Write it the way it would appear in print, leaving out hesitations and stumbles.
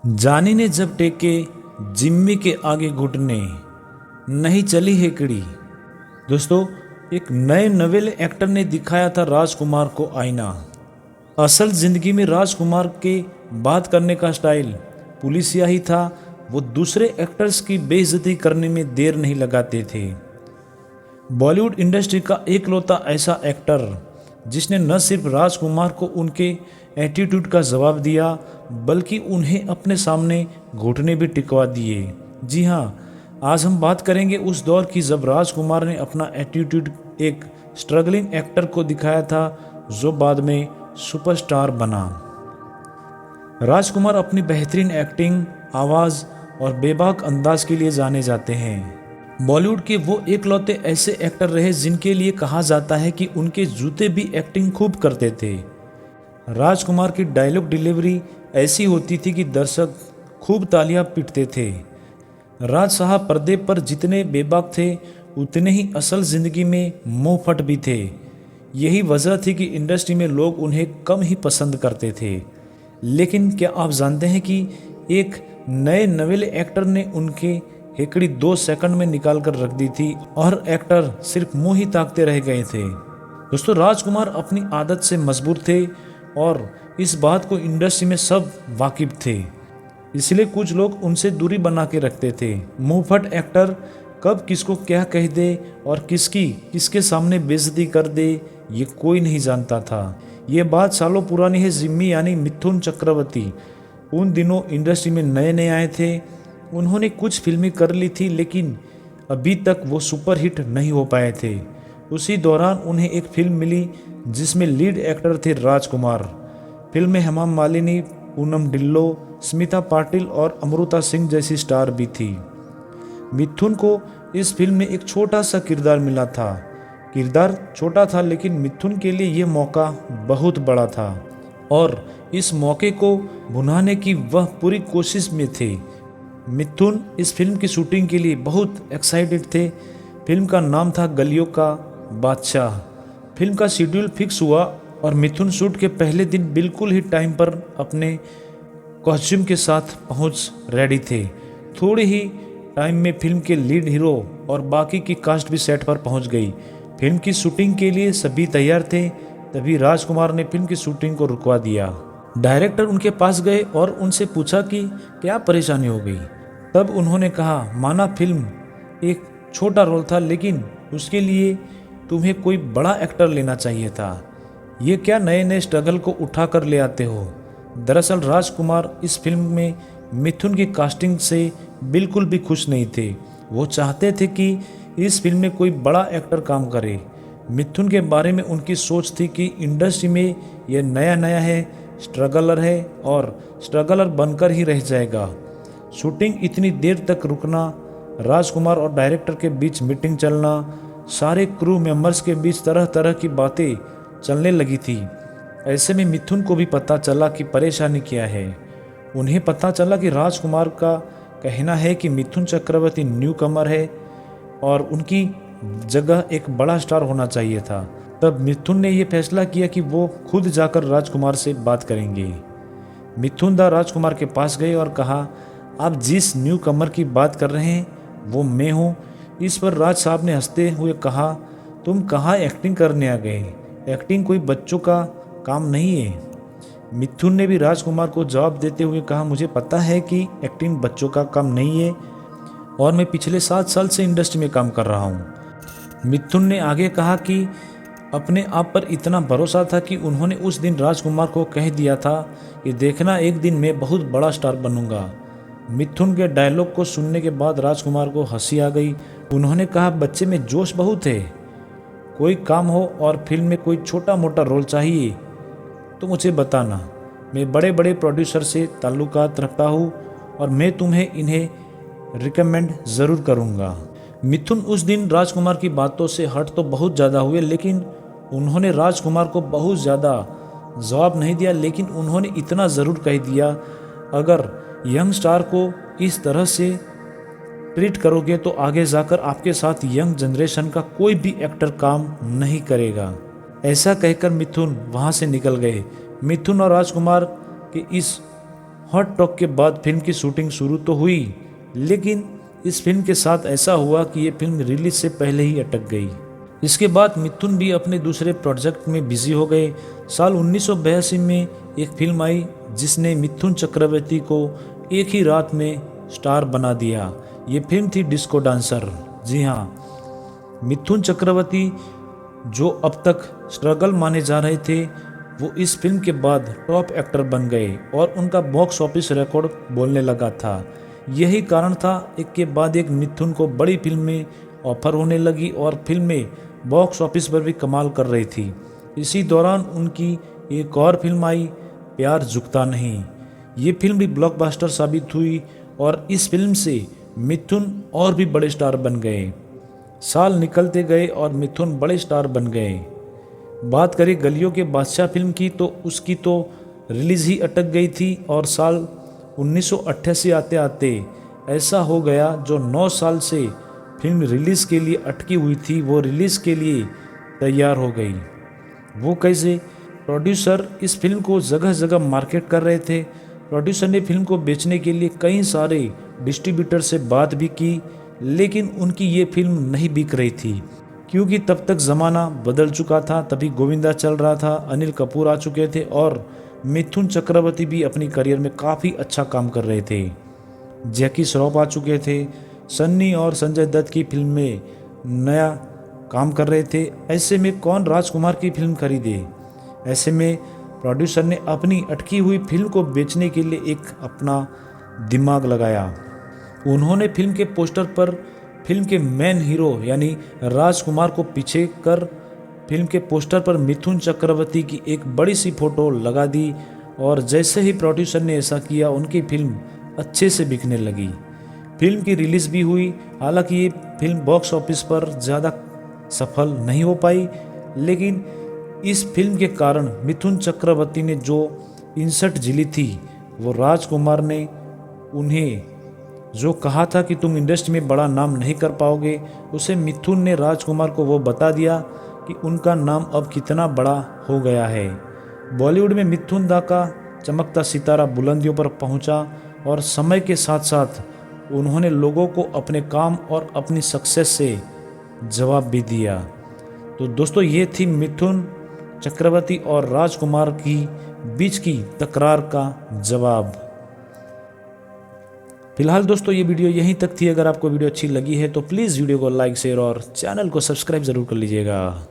जानी ने जब टेके जिम्मी के आगे घुटने, नहीं चली हेकड़ी। दोस्तों, एक नए नवेले एक्टर ने दिखाया था राजकुमार को आईना। असल जिंदगी में राजकुमार के बात करने का स्टाइल पुलिसिया ही था। वो दूसरे एक्टर्स की बेइज्जती करने में देर नहीं लगाते थे। बॉलीवुड इंडस्ट्री का एकलौता ऐसा एक्टर जिसने न सिर्फ राजकुमार को उनके एटीट्यूड का जवाब दिया, बल्कि उन्हें अपने सामने घुटने भी टिकवा दिए। जी हाँ, आज हम बात करेंगे उस दौर की जब राजकुमार ने अपना एटीट्यूड एक स्ट्रगलिंग एक्टर को दिखाया था, जो बाद में सुपरस्टार बना। राजकुमार अपनी बेहतरीन एक्टिंग, आवाज़ और बेबाक अंदाज के लिए जाने जाते हैं। बॉलीवुड के वो एकलौते ऐसे एक्टर रहे जिनके लिए कहा जाता है कि उनके जूते भी एक्टिंग खूब करते थे। राजकुमार की डायलॉग डिलीवरी ऐसी होती थी कि दर्शक खूब तालियां पीटते थे। राज साहब पर्दे पर जितने बेबाक थे, उतने ही असल ज़िंदगी में मुंहफट भी थे। यही वजह थी कि इंडस्ट्री में लोग उन्हें कम ही पसंद करते थे। लेकिन क्या आप जानते हैं कि एक नए नवेले एक्टर ने उनके हेकड़ी 2 सेकंड में निकाल कर रख दी थी और एक्टर सिर्फ मुंह ही ताकते रह गए थे। दोस्तों, राजकुमार अपनी आदत से मजबूर थे और इस बात को इंडस्ट्री में सब वाकिफ थे। इसलिए कुछ लोग उनसे दूरी बना के रखते थे। मुंहफट एक्टर कब किसको क्या कह दे और किसके सामने बेइज्जती कर दे, ये कोई नहीं जानता था। ये बात सालों पुरानी है। जिम्मी यानी मिथुन चक्रवर्ती उन दिनों इंडस्ट्री में नए नए आए थे। उन्होंने कुछ फिल्में कर ली थी, लेकिन अभी तक वो सुपरहिट नहीं हो पाए थे। उसी दौरान उन्हें एक फिल्म मिली जिसमें लीड एक्टर थे राजकुमार। फिल्म में हेमा मालिनी, पूनम ढिल्लो, स्मिता पाटिल और अमृता सिंह जैसी स्टार भी थी। मिथुन को इस फिल्म में एक छोटा सा किरदार मिला था। किरदार छोटा था, लेकिन मिथुन के लिए ये मौका बहुत बड़ा था और इस मौके को भुनाने की वह पूरी कोशिश में थे। मिथुन इस फिल्म की शूटिंग के लिए बहुत एक्साइटेड थे। फिल्म का नाम था गलियों का बादशाह। फिल्म का शेड्यूल फिक्स हुआ और मिथुन शूट के पहले दिन बिल्कुल ही टाइम पर अपने कॉस्ट्यूम के साथ पहुंच रेडी थे। थोड़े ही टाइम में फिल्म के लीड हीरो और बाकी की कास्ट भी सेट पर पहुंच गई। फिल्म की शूटिंग के लिए सभी तैयार थे, तभी राजकुमार ने फिल्म की शूटिंग को रुकवा दिया। डायरेक्टर उनके पास गए और उनसे पूछा कि क्या परेशानी हो गई। तब उन्होंने कहा, माना फिल्म एक छोटा रोल था, लेकिन उसके लिए तुम्हें कोई बड़ा एक्टर लेना चाहिए था। ये क्या नए नए स्ट्रगल को उठा कर ले आते हो। दरअसल राजकुमार इस फिल्म में मिथुन की कास्टिंग से बिल्कुल भी खुश नहीं थे। वो चाहते थे कि इस फिल्म में कोई बड़ा एक्टर काम करे। मिथुन के बारे में उनकी सोच थी कि इंडस्ट्री में यह नया नया है, स्ट्रगलर है और स्ट्रगलर बनकर ही रह जाएगा। शूटिंग इतनी देर तक रुकना, राजकुमार और डायरेक्टर के बीच मीटिंग चलना, सारे क्रू मेंबर्स के बीच तरह तरह की बातें चलने लगी थी। ऐसे में मिथुन को भी पता चला कि परेशानी क्या है। उन्हें पता चला कि राजकुमार का कहना है कि मिथुन चक्रवर्ती न्यू कमर है और उनकी जगह एक बड़ा स्टार होना चाहिए था। तब मिथुन ने यह फैसला किया कि वो खुद जाकर राजकुमार से बात करेंगे। मिथुन दा राजकुमार के पास गए और कहा, आप जिस न्यू कमर की बात कर रहे हैं वो मैं हूँ। इस पर राज साहब ने हंसते हुए कहा, तुम कहाँ एक्टिंग करने आ गए, एक्टिंग कोई बच्चों का काम नहीं है। मिथुन ने भी राजकुमार को जवाब देते हुए कहा, मुझे पता है कि एक्टिंग बच्चों का काम नहीं है और मैं पिछले 7 साल से इंडस्ट्री में काम कर रहा हूँ। मिथुन ने आगे कहा कि अपने आप पर इतना भरोसा था कि उन्होंने उस दिन राजकुमार को कह दिया था कि देखना, एक दिन मैं बहुत बड़ा स्टार बनूंगा। मिथुन के डायलॉग को सुनने के बाद राजकुमार को हंसी आ गई। उन्होंने कहा, बच्चे में जोश बहुत है। कोई काम हो और फिल्म में कोई छोटा मोटा रोल चाहिए तो मुझे बताना। मैं बड़े बड़े प्रोड्यूसर से ताल्लुकात रखता हूँ और मैं तुम्हें इन्हें रिकमेंड ज़रूर करूँगा। मिथुन उस दिन राजकुमार की बातों से हट तो बहुत ज़्यादा हुए, लेकिन उन्होंने राजकुमार को बहुत ज़्यादा जवाब नहीं दिया। लेकिन उन्होंने इतना ज़रूर कह दिया, अगर यंग स्टार को इस तरह से ट्रीट करोगे तो आगे जाकर आपके साथ यंग जनरेशन का कोई भी एक्टर काम नहीं करेगा। ऐसा कहकर मिथुन वहाँ से निकल गए। मिथुन और राजकुमार के इस हॉट टॉक के बाद फिल्म की शूटिंग शुरू तो हुई, लेकिन इस फिल्म के साथ ऐसा हुआ कि ये फिल्म रिलीज से पहले ही अटक गई। इसके बाद मिथुन भी अपने दूसरे प्रोजेक्ट में बिजी हो गए। साल 1982 में एक फिल्म आई जिसने मिथुन चक्रवर्ती को एक ही रात में स्टार बना दिया। ये फिल्म थी डिस्को डांसर। जी हाँ, मिथुन चक्रवर्ती जो अब तक स्ट्रगल माने जा रहे थे, वो इस फिल्म के बाद टॉप एक्टर बन गए और उनका बॉक्स ऑफिस रिकॉर्ड बोलने लगा था। यही कारण था, एक के बाद एक मिथुन को बड़ी फिल्में ऑफर होने लगी और फिल्में बॉक्स ऑफिस पर भी कमाल कर रही थी। इसी दौरान उनकी एक और फिल्म आई, प्यार झुकता नहीं। ये फिल्म भी ब्लॉकबस्टर साबित हुई और इस फिल्म से मिथुन और भी बड़े स्टार बन गए। साल निकलते गए और मिथुन बड़े स्टार बन गए। बात करें गलियों के बादशाह फिल्म की, तो उसकी तो रिलीज ही अटक गई थी और साल 1988 आते आते ऐसा हो गया, जो 9 साल से फिल्म रिलीज़ के लिए अटकी हुई थी, वो रिलीज़ के लिए तैयार हो गई। वो कैसे? प्रोड्यूसर इस फिल्म को जगह जगह मार्केट कर रहे थे। प्रोड्यूसर ने फिल्म को बेचने के लिए कई सारे डिस्ट्रीब्यूटर से बात भी की, लेकिन उनकी ये फिल्म नहीं बिक रही थी, क्योंकि तब तक ज़माना बदल चुका था। तभी गोविंदा चल रहा था, अनिल कपूर आ चुके थे और मिथुन चक्रवर्ती भी अपनी करियर में काफ़ी अच्छा काम कर रहे थे। जैकी श्रॉफ आ चुके थे, सन्नी और संजय दत्त की फिल्म में नया काम कर रहे थे। ऐसे में कौन राजकुमार की फिल्म खरीदे? ऐसे में प्रोड्यूसर ने अपनी अटकी हुई फिल्म को बेचने के लिए एक अपना दिमाग लगाया। उन्होंने फिल्म के पोस्टर पर फिल्म के मेन हीरो यानी राजकुमार को पीछे कर फिल्म के पोस्टर पर मिथुन चक्रवर्ती की एक बड़ी सी फोटो लगा दी और जैसे ही प्रोड्यूसर ने ऐसा किया, उनकी फिल्म अच्छे से बिकने लगी। फिल्म की रिलीज़ भी हुई। हालांकि ये फिल्म बॉक्स ऑफिस पर ज़्यादा सफल नहीं हो पाई, लेकिन इस फिल्म के कारण मिथुन चक्रवर्ती ने जो इंसल्ट झेली थी, वो राजकुमार ने उन्हें जो कहा था कि तुम इंडस्ट्री में बड़ा नाम नहीं कर पाओगे, उसे मिथुन ने राजकुमार को वो बता दिया कि उनका नाम अब कितना बड़ा हो गया है। बॉलीवुड में मिथुन दा का चमकता सितारा बुलंदियों पर पहुंचा और समय के साथ साथ उन्होंने लोगों को अपने काम और अपनी सक्सेस से जवाब भी दिया। तो दोस्तों, ये थी मिथुन चक्रवर्ती और राजकुमार की बीच की तकरार का जवाब। फिलहाल दोस्तों, ये वीडियो यहीं तक थी। अगर आपको वीडियो अच्छी लगी है तो प्लीज़ वीडियो को लाइक, शेयर और चैनल को सब्सक्राइब ज़रूर कर लीजिएगा।